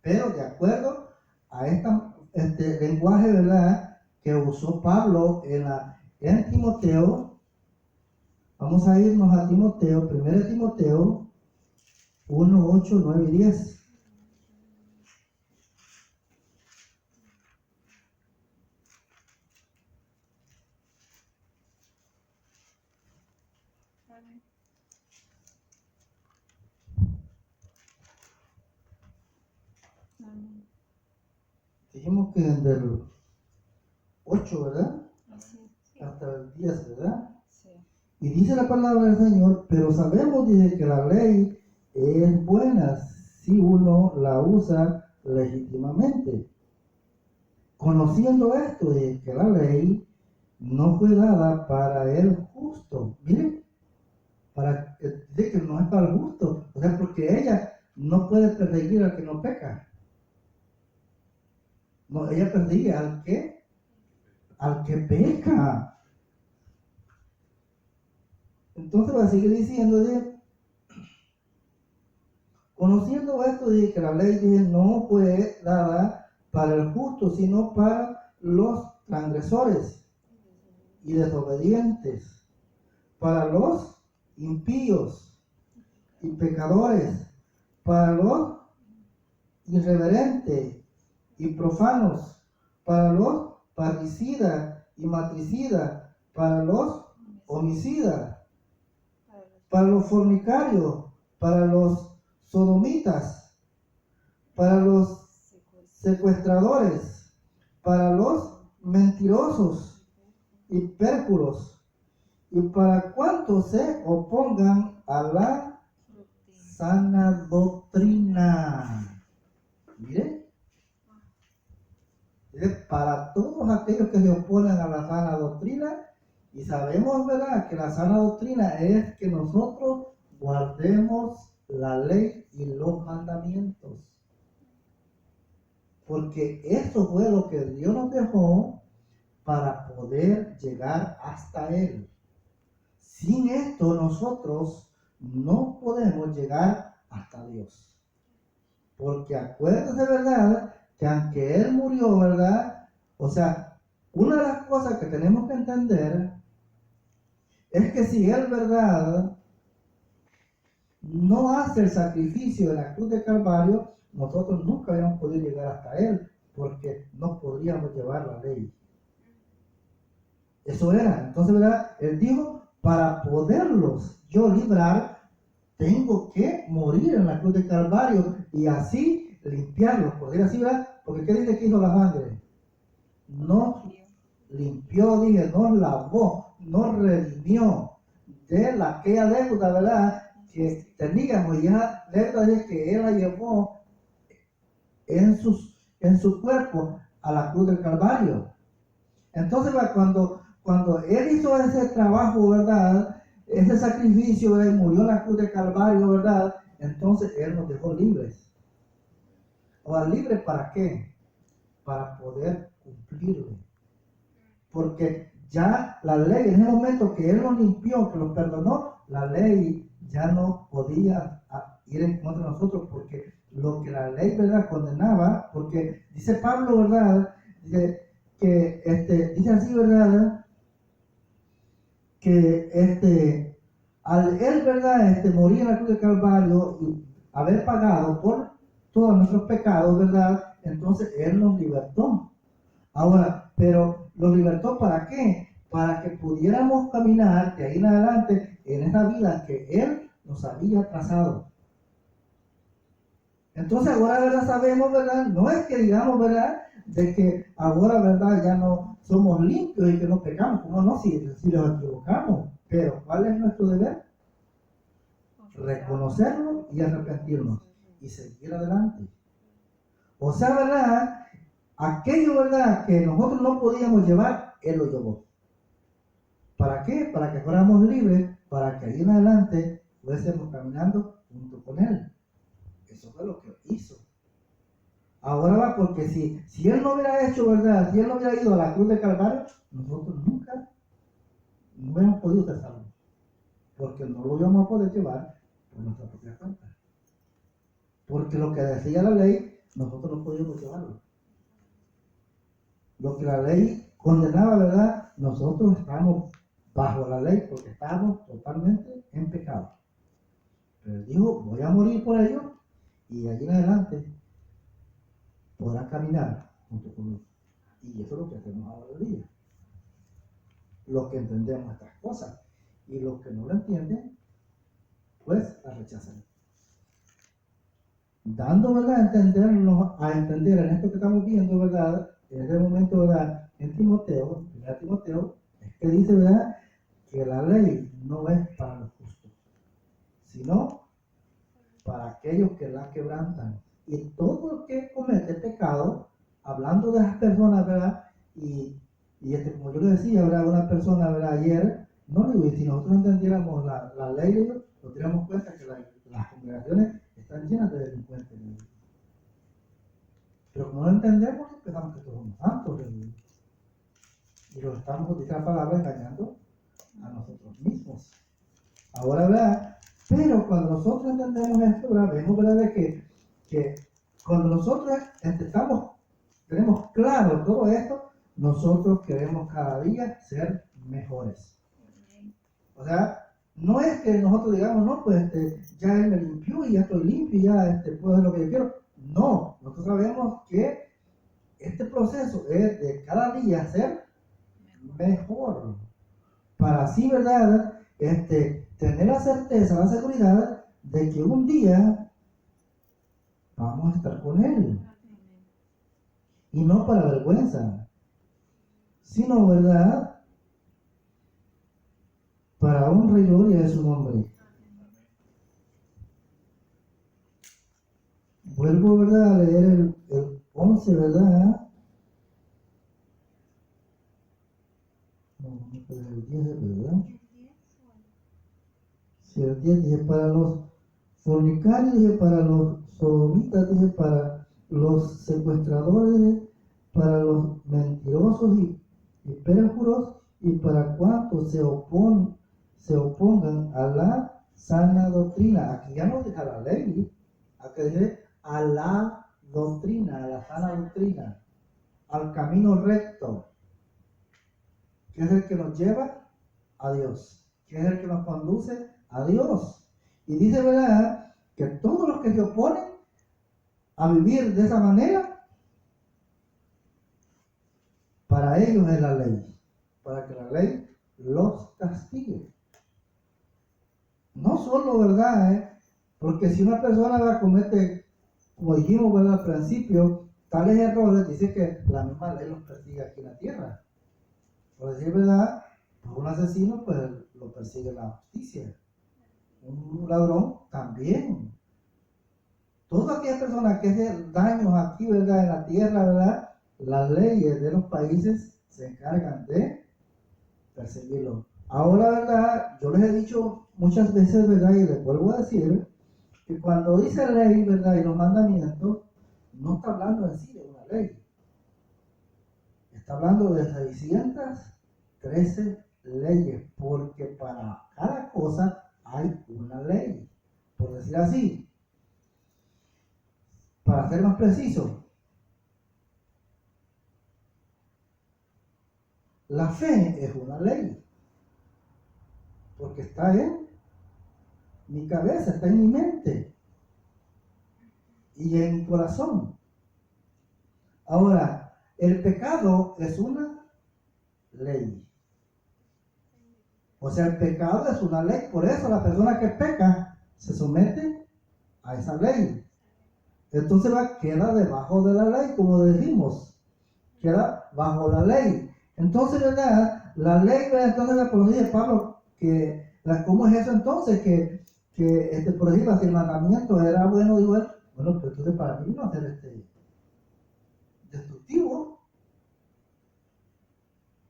Pero de acuerdo a este lenguaje, ¿verdad?, que usó Pablo en Timoteo, vamos a irnos a Timoteo, 1 Timoteo 1, 8, 9 y 10. Amén. Amén. Dijimos que del 8, ¿verdad?, Así es. hasta el 10, ¿verdad? Sí. Y dice la palabra del Señor, pero sabemos, dice, que la ley es buena si uno la usa legítimamente. Conociendo esto, de que la ley no fue dada para el justo. Miren, dice que no es para el justo. O sea, porque ella no puede perseguir al que no peca. No, ella persigue al que peca. Entonces va a seguir diciendo, conociendo esto, de que la ley no fue dada para el justo, sino para los transgresores y desobedientes, para los impíos y pecadores, para los irreverentes y profanos, para los parricidas y matricidas, para los homicidas, para los fornicarios, para los sodomitas, para los secuestradores, para los mentirosos y pérjuros, y para cuantos se opongan a la sana doctrina. Mire, para todos aquellos que se oponen a la sana doctrina, y sabemos, ¿verdad?, que la sana doctrina es que nosotros guardemos la ley y los mandamientos. Porque eso fue lo que Dios nos dejó para poder llegar hasta Él. Sin esto nosotros no podemos llegar hasta Dios. Porque acuérdense, ¿verdad?, que aunque Él murió, ¿verdad? O sea, una de las cosas que tenemos que entender es que si Él, ¿verdad?, no hace el sacrificio de la cruz de Calvario, nosotros nunca habíamos podido llegar hasta Él, porque no podríamos llevar la ley. Eso era. Entonces, ¿verdad?, Él dijo, para poderlos yo librar, tengo que morir en la cruz de Calvario y así limpiarlos, por decir así, ¿verdad? Porque ¿qué dice que hizo la sangre? Nos limpió, dije, nos lavó, nos redimió de aquella deuda, ¿verdad?, que teníamos, y esa deuda es que Él la llevó en su cuerpo a la cruz del Calvario. Entonces, cuando Él hizo ese trabajo, ¿verdad?, ese sacrificio, ¿verdad?, murió en la cruz del Calvario, ¿verdad?, entonces Él nos dejó libres. Ahora, ¿libres para qué? Para poder cumplirlo. Porque ya la ley, en el momento que Él nos limpió, que nos perdonó, la ley ya no podía ir en contra de nosotros, porque lo que la ley, ¿verdad?, condenaba, porque dice Pablo, ¿verdad?, dice así, ¿verdad?, que al Él, ¿verdad?, morir en la cruz de Calvario y haber pagado por todos nuestros pecados, ¿verdad?, entonces Él nos libertó. Ahora, pero ¿los libertó para qué? Para que pudiéramos caminar de ahí en adelante en esa vida que Él nos había trazado. Entonces ahora, ¿verdad?, sabemos, ¿verdad? No es que digamos, ¿verdad?, de que ahora, ¿verdad?, ya no somos limpios y que no pecamos. ¿Cómo no? Si los equivocamos. Pero ¿cuál es nuestro deber? Reconocerlo y arrepentirnos y seguir adelante. O sea, ¿verdad?, aquello, ¿verdad?, que nosotros no podíamos llevar, Él lo llevó. ¿Para qué? Para que fuéramos libres, para que ahí en adelante fuésemos caminando junto con Él. Eso fue lo que hizo. Ahora va, porque si Él no hubiera hecho, ¿verdad?, si Él no hubiera ido a la cruz de Calvario, nosotros nunca no hubiéramos podido ser salvos. Porque no lo íbamos a poder llevar por nuestra propia cuenta. Porque lo que decía la ley, nosotros no podíamos llevarlo. Lo que la ley condenaba, ¿verdad?, nosotros estamos bajo la ley porque estamos totalmente en pecado. Pero Él dijo, voy a morir por ellos y de allí en adelante podrán caminar junto conmigo. Y eso es lo que hacemos ahora el día. Los que entendemos estas cosas y los que no lo entienden, pues las rechazan. Dando, ¿verdad?, a entender en esto que estamos viendo, ¿verdad?, en ese momento, ¿verdad?, en Timoteo, en Timoteo, es que dice, ¿verdad?, que la ley no es para los justos, sino para aquellos que la quebrantan. Y todo el que comete pecado, hablando de las personas, ¿verdad?, y como yo le decía, ¿verdad?, una persona, ¿verdad?, ayer, no digo, y si nosotros entendiéramos la ley, nos diéramos cuenta que las congregaciones están llenas de delincuentes. Pero como no entendemos, pensamos que todos somos santos. Y lo estamos, dice la palabra, engañando a nosotros mismos. Ahora, ¿verdad? Pero cuando nosotros entendemos esto, ¿verdad?, vemos, ¿verdad?, de que cuando nosotros tenemos claro todo esto, nosotros queremos cada día ser mejores. O sea, no es que nosotros digamos, no, pues ya Él me limpió y ya estoy limpio y ya puedo hacer lo que yo quiero. No, nosotros sabemos que este proceso es de cada día ser mejor. Para así, ¿verdad? Tener la certeza, la seguridad de que un día vamos a estar con Él. Y no para vergüenza, sino, ¿verdad? Para honra y gloria de su nombre. Vuelvo, ¿verdad? A leer el 11, ¿verdad? No, el 10, ¿verdad? Sí, el 10 dije para los fornicarios, dije para los sodomitas, dije para los secuestradores, dije para los mentirosos y perjuros, y para cuantos se opongan a la sana doctrina. Aquí ya no deja la ley, aquí dice a la doctrina, a la sana doctrina, al camino recto, que es el que nos lleva a Dios, que es el que nos conduce a Dios. Y dice, ¿verdad?, que todos los que se oponen a vivir de esa manera, para ellos es la ley, para que la ley los castigue. No solo, ¿verdad? Porque si una persona comete, como dijimos, ¿verdad?, al principio, tales errores, dice que la misma ley los persigue aquí en la tierra. Por decir verdad, pues un asesino, pues lo persigue la justicia. Un ladrón también. Todas aquellas personas que hacen daños aquí, ¿verdad?, en la tierra, ¿verdad?, las leyes de los países se encargan de perseguirlo. Ahora, ¿verdad?, yo les he dicho muchas veces, ¿verdad?, y les vuelvo a decir, que cuando dice ley, ¿verdad?, y los mandamientos, no está hablando en sí de una ley. Está hablando de 613 leyes, porque para cada cosa hay una ley. Por decir así, para ser más preciso, la fe es una ley, porque está en mi cabeza, está en mi mente y en mi corazón. Ahora, el pecado es una ley. O sea, el pecado es una ley, por eso la persona que peca se somete a esa ley. Entonces queda debajo de la ley, como dijimos, queda bajo la ley. Entonces, ¿verdad? La ley, ¿verdad? Entonces la dice Pablo, ¿cómo es eso entonces? Por decirlo, si el mandamiento era bueno, digo él, bueno, pero entonces para mí no hacer destructivo.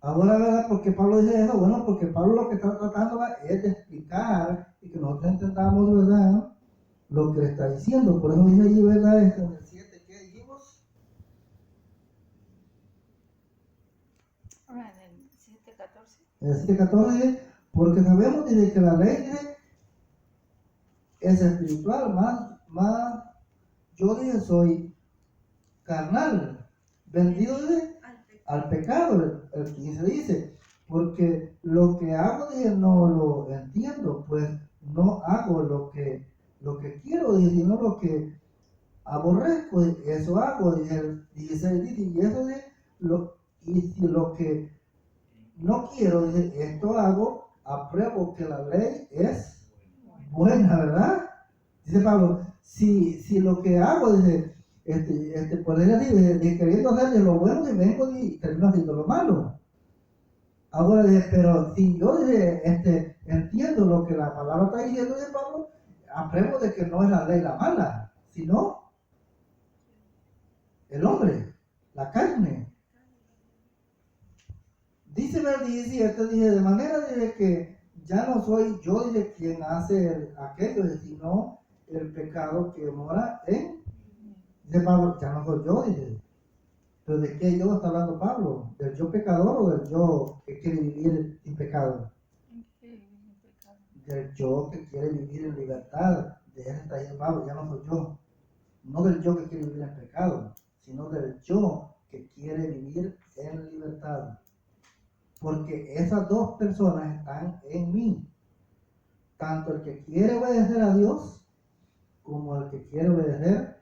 Ahora, ¿verdad? ¿Por qué Pablo dice eso? Bueno, porque Pablo lo que está tratando es de explicar y que nosotros entendamos, ¿verdad?, lo que le está diciendo. Por eso dice allí, ¿verdad?, en el 7, ¿qué dijimos? Ahora en el 7:14. En el 7:14 dice, porque sabemos desde que la ley dice, es espiritual, más yo dije soy carnal, vendido al pecado. El 15 dice, porque lo que hago, dije, no lo entiendo, pues no hago lo que quiero, dije, sino lo que aborrezco, eso hago. Dije, el 16 dice, y eso de y si lo que no quiero, dije, esto hago, apruebo que la ley es buena, ¿verdad? Dice Pablo, si lo que hago, dice, poder así, de queriendo hacer de lo bueno, y vengo y termino haciendo lo malo. Ahora dice, pero si yo entiendo lo que la palabra está diciendo de Pablo, apruebo de que no es la ley la mala, sino el hombre, la carne. Dice el 17, dice, de manera de que ya no soy yo de quien hace aquello, sino el pecado que mora en, dice Pablo, ya no soy yo, dice. Pero ¿de qué yo está hablando Pablo? ¿Del yo pecador o del yo que quiere vivir sin pecado? Del yo que quiere vivir en libertad. De eso está diciendo Pablo, ya no soy yo. No del yo que quiere vivir en pecado, sino del yo que quiere vivir en libertad. Porque esas dos personas están en mí. Tanto el que quiere obedecer a Dios como el que quiere obedecer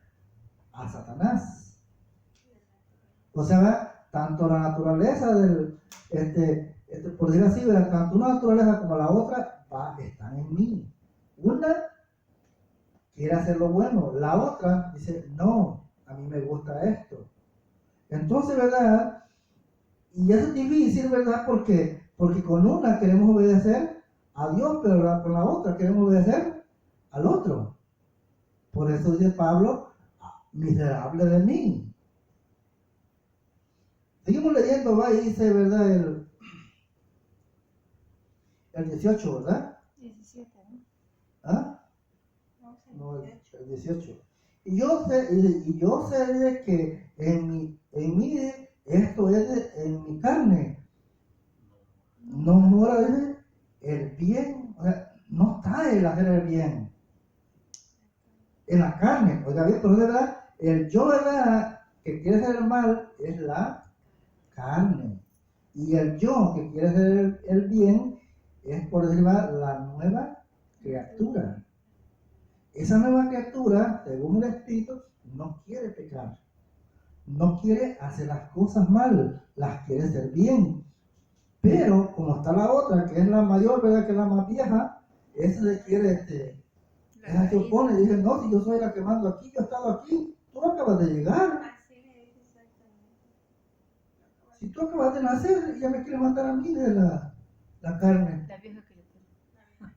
a Satanás. O sea, ¿verdad? Tanto la naturaleza por decir así, ¿verdad? Tanto una naturaleza como la otra están en mí. Una quiere hacer lo bueno, la otra dice, no, a mí me gusta esto. Entonces, ¿verdad? Y eso es difícil, ¿verdad? Porque con una queremos obedecer a Dios, pero con la otra queremos obedecer al otro. Por eso dice Pablo, miserable de mí. Seguimos leyendo, va, y dice, ¿verdad? El 18, ¿verdad? 17, ¿no? ¿Ah? No sé, No, 18. el 18. Y yo sé de que en mí esto es en mi carne. No mora el bien, o sea, no está el hacer el bien en la carne. Oiga bien, pero de verdad, el yo, ¿verdad? Que quiere hacer el mal es la carne. Y el yo que quiere hacer el bien es, por decirlo, la nueva criatura. Esa nueva criatura, según el Espíritu, no quiere pecar. No quiere hacer las cosas mal, las quiere hacer bien. Pero como está la otra, que es la mayor, ¿verdad? Que es la más vieja, esa se quiere, esa se opone y dice, no, si yo soy la que mando aquí, yo he estado aquí, tú acabas de llegar. Así le dice exactamente. Si tú acabas de nacer, ya me quieres matar a mí de la carne. La vieja criatura.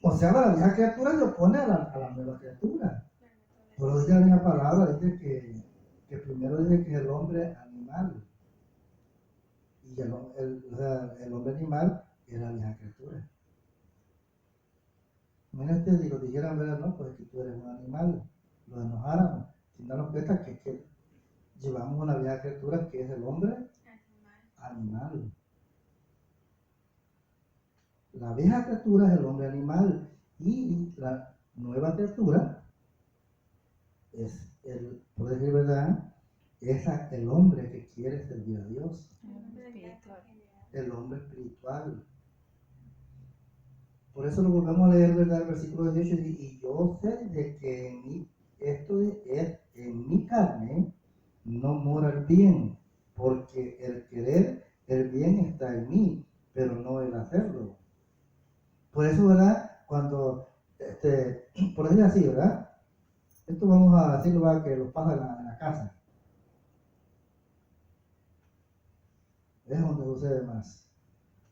O sea, la vieja criatura se opone a la nueva criatura. Por eso dice la misma palabra, dice que primero dice que el hombre animal. Y o sea, el hombre animal es la vieja criatura. Imagínate si lo dijeran, ¿verdad? No, pues que tú eres un animal, lo enojáramos, sin darnos cuenta que llevamos una vieja criatura que es el hombre animal. La vieja criatura es el hombre animal y la nueva criatura es por decir verdad, es el hombre que quiere servir a Dios, el hombre espiritual. Por eso lo volvemos a leer, ¿verdad? El versículo 18 dice, y yo sé de que esto es en mi carne, no mora el bien, porque el querer el bien está en mí, pero no el hacerlo. Por eso, ¿verdad? Cuando, por decir así, ¿verdad? Esto vamos a decirlo, ¿verdad? Que lo pasa en la casa. Es donde sucede más.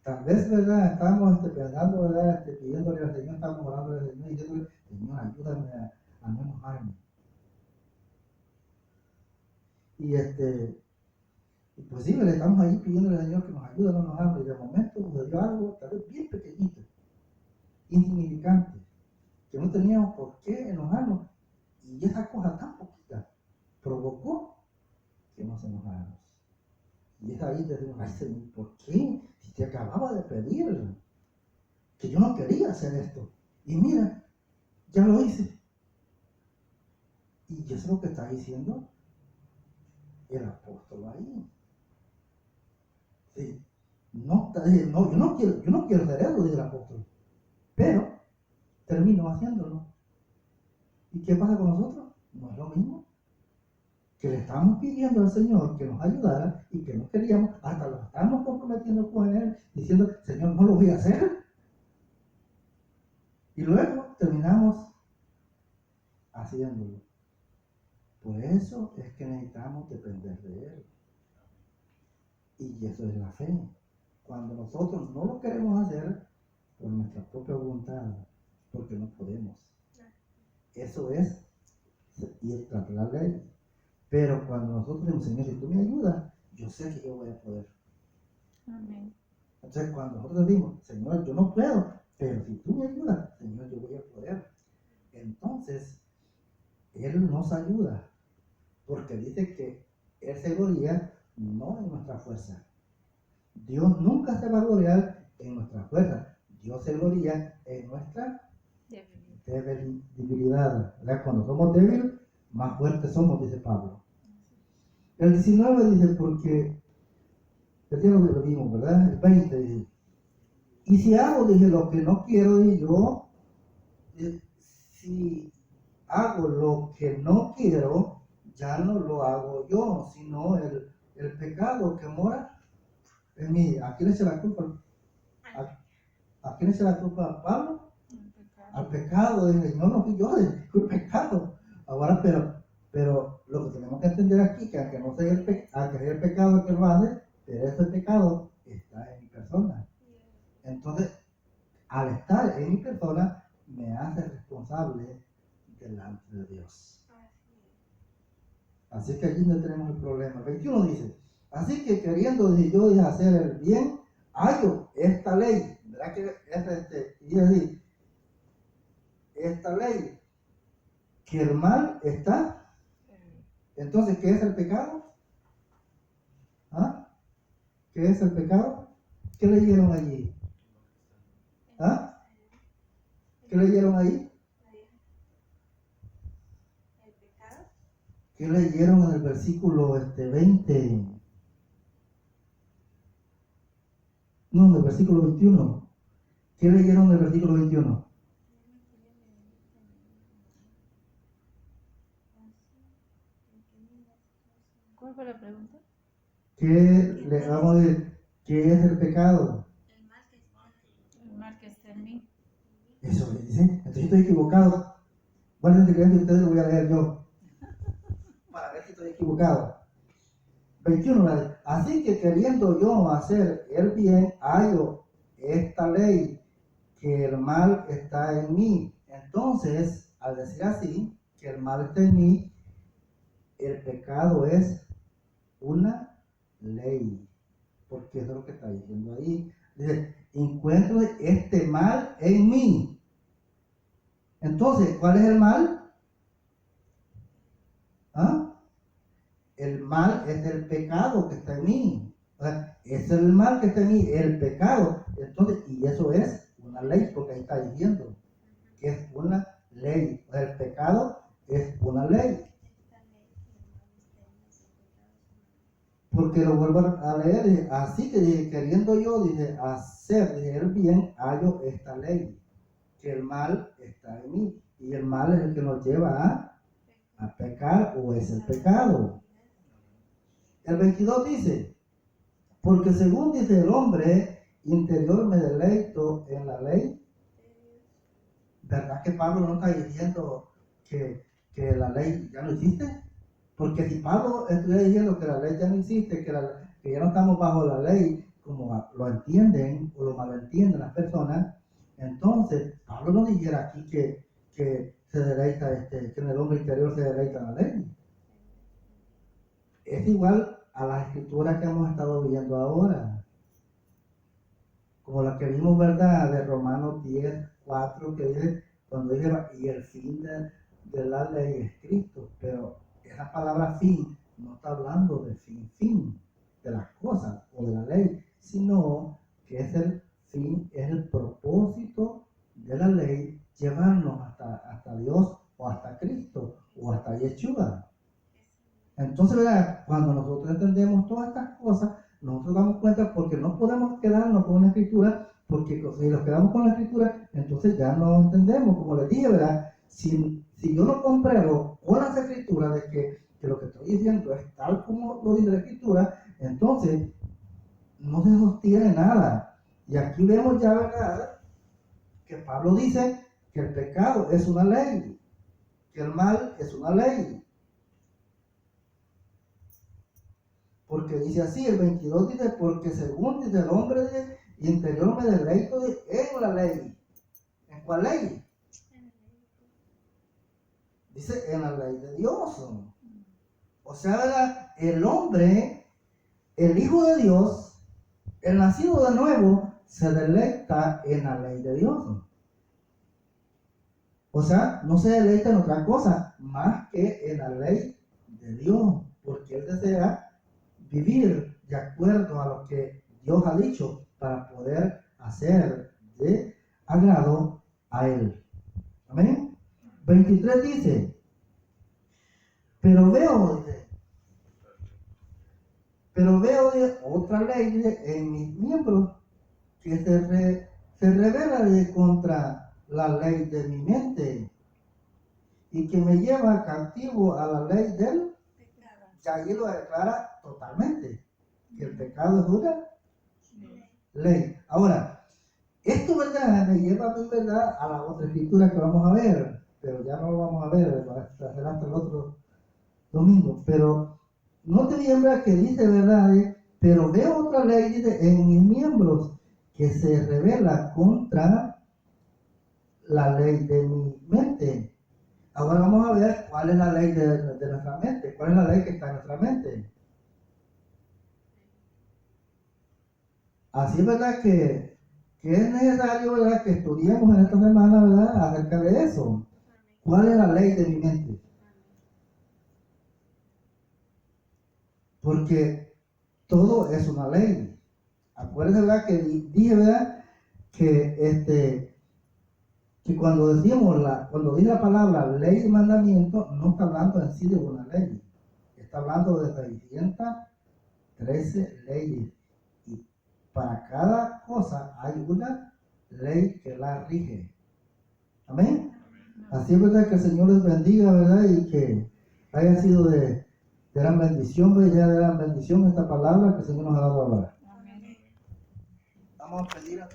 Tal vez, ¿verdad? Estamos pensando, ¿verdad? Pidiéndole al Señor, estamos orando al Señor y diciéndole, Señor, ayúdame a no enojarme. Y y pues sí, le estamos ahí pidiéndole al Señor que nos ayude a no enojarnos. Y de momento sucedió algo, tal vez bien pequeñito, insignificante, que no teníamos por qué enojarnos. Y esa cosa tan poquita provocó que nos enojáramos. Y es ahí que decimos, ay Señor, ¿por qué? Si te acababa de pedir, que yo no quería hacer esto. Y mira, ya lo hice. Y eso es lo que está diciendo el apóstol ahí. Sí. No, yo no quiero hacer eso, dice el apóstol. Pero termino haciéndolo. ¿Y qué pasa con nosotros? No es lo mismo. Que le estamos pidiendo al Señor que nos ayudara y que no queríamos, hasta lo estamos comprometiendo con Él, diciendo, Señor, no lo voy a hacer. Y luego terminamos haciéndolo. Por eso es que necesitamos depender de Él. Y eso es la fe. Cuando nosotros no lo queremos hacer por nuestra propia voluntad, porque no podemos. Eso es ir tras la ley. Pero cuando nosotros decimos, Señor, si tú me ayudas, yo sé que yo voy a poder. Amén. Entonces, cuando nosotros decimos, Señor, yo no puedo, pero si tú me ayudas, Señor, yo voy a poder. Entonces, Él nos ayuda, porque dice que Él se gloria no en nuestra fuerza. Dios nunca se va a gloriar en nuestra fuerza. Dios se gloria en nuestra debilidad. ¿Verdad? Cuando somos débiles, más fuertes somos, dice Pablo. El 19 dice, porque, el día lo vimos, ¿verdad? El 20 dice, y si hago, dije, lo que no quiero, dije yo, si hago lo que no quiero, ya no lo hago yo, sino el el pecado que mora en mí. ¿A quién echa la culpa? ¿A quién echa la culpa? ¿Pablo? El pecado. Al pecado. Dice, no fui yo, fue el pecado. Ahora, pero lo que tenemos que entender aquí, que aunque no sea aunque sea el pecado que lo hace, pero ese pecado está en mi persona. Entonces, al estar en mi persona, me hace responsable delante de Dios. Así que allí no tenemos el problema. 21 dice, así que queriendo yo hacer el bien, hallo esta ley. ¿Verdad que y así, esta ley, que el mal está? Entonces, ¿qué es el pecado? ¿Ah? ¿Qué es el pecado? ¿Qué leyeron allí? ¿Ah? ¿Qué leyeron ahí? El pecado. ¿Qué leyeron en el versículo 20? No, en el versículo 21. ¿Qué leyeron en el versículo 21? ¿Cuál fue la pregunta? Vamos a decir, ¿qué es el pecado? El mal que está en mí. Eso le dice. Entonces estoy equivocado. Bueno, entre ustedes lo voy a leer yo. Para ver si estoy equivocado. 21. Así que queriendo yo hacer el bien, hallo esta ley, que el mal está en mí. Entonces, al decir así, que el mal está en mí, el pecado es una ley. Porque eso es lo que está diciendo ahí. Dice, encuentro este mal en mí. Entonces, ¿cuál es el mal? ¿Ah? El mal es el pecado que está en mí. O sea, es el mal que está en mí, el pecado. Entonces, y eso es una ley, porque ahí está diciendo que es una ley. O sea, el pecado es una ley. Porque lo vuelvo a leer, dice, así que dice, queriendo yo, dice, hacer el bien, hallo esta ley, que el mal está en mí. Y el mal es el que nos lleva a pecar, o es el pecado. El 22 dice, porque según dice el hombre interior me deleito en la ley. ¿Verdad que Pablo no está diciendo que la ley ya no existe? Porque si Pablo estuviera diciendo que la ley ya no existe, que ya no estamos bajo la ley, como lo entienden o lo malentienden las personas, entonces Pablo no dijera aquí que se deleita, que en el hombre interior se deleita en la ley. Es igual a las escrituras que hemos estado viendo ahora, como la que vimos, ¿verdad? De Romanos 10:4, que dice, cuando dice, y el fin de la ley es Cristo, pero esa palabra fin no está hablando de fin de las cosas o de la ley, sino que es el fin, es el propósito de la ley, llevarnos hasta Dios o hasta Cristo o hasta Yeshua. Entonces, ¿verdad? Cuando nosotros entendemos todas estas cosas, nosotros damos cuenta, porque no podemos quedarnos con una escritura, porque si nos quedamos con la escritura, entonces ya no entendemos. Como les dije, ¿verdad? Si yo no compruebo con las escrituras de que lo que estoy diciendo es tal como lo dice la escritura, entonces no se sostiene nada. Y aquí vemos ya, ¿verdad?, que Pablo dice que el pecado es una ley, que el mal es una ley. Porque dice así, el 22 dice, porque según dice el hombre interior me deleito en la ley. ¿En cuál ley? Dice, en la ley de Dios. O sea, ¿verdad? El hombre, el Hijo de Dios, el nacido de nuevo, se deleita en la ley de Dios. O sea, no se deleita en otra cosa más que en la ley de Dios, porque él desea vivir de acuerdo a lo que Dios ha dicho para poder hacer de agrado a Él. Amén. 23 dice, pero veo otra ley en mis miembros que se revela contra la ley de mi mente y que me lleva cautivo a la ley del pecado. ya ahí lo declara totalmente, que el pecado es una ley. Ahora, esto, ¿verdad?, me lleva a mí, ¿verdad?, a la otra escritura que vamos a ver, pero ya no lo vamos a ver, será hasta el otro domingo. Pero no te bien, ¿verdad?, que dice, ¿verdad?, pero veo otra ley, dice, en mis miembros, que se revela contra la ley de mi mente. Ahora vamos a ver cuál es la ley de nuestra mente, cuál es la ley que está en nuestra mente. Así es, ¿verdad?, que es necesario, ¿verdad?, que estudiemos en esta semana, ¿verdad?, acerca de eso. ¿Cuál es la ley de mi mente? Porque todo es una ley. Acuérdense, ¿verdad?, que dije, ¿verdad?, que cuando cuando dice la palabra ley y mandamiento, no está hablando en sí de una ley. Está hablando de 613 leyes. Y para cada cosa hay una ley que la rige. Amén. Así es, verdad, que el Señor les bendiga, ¿verdad? Y que haya sido de gran bendición, ¿verdad? De gran bendición esta palabra que el Señor nos ha dado a hablar. Vamos a pedir a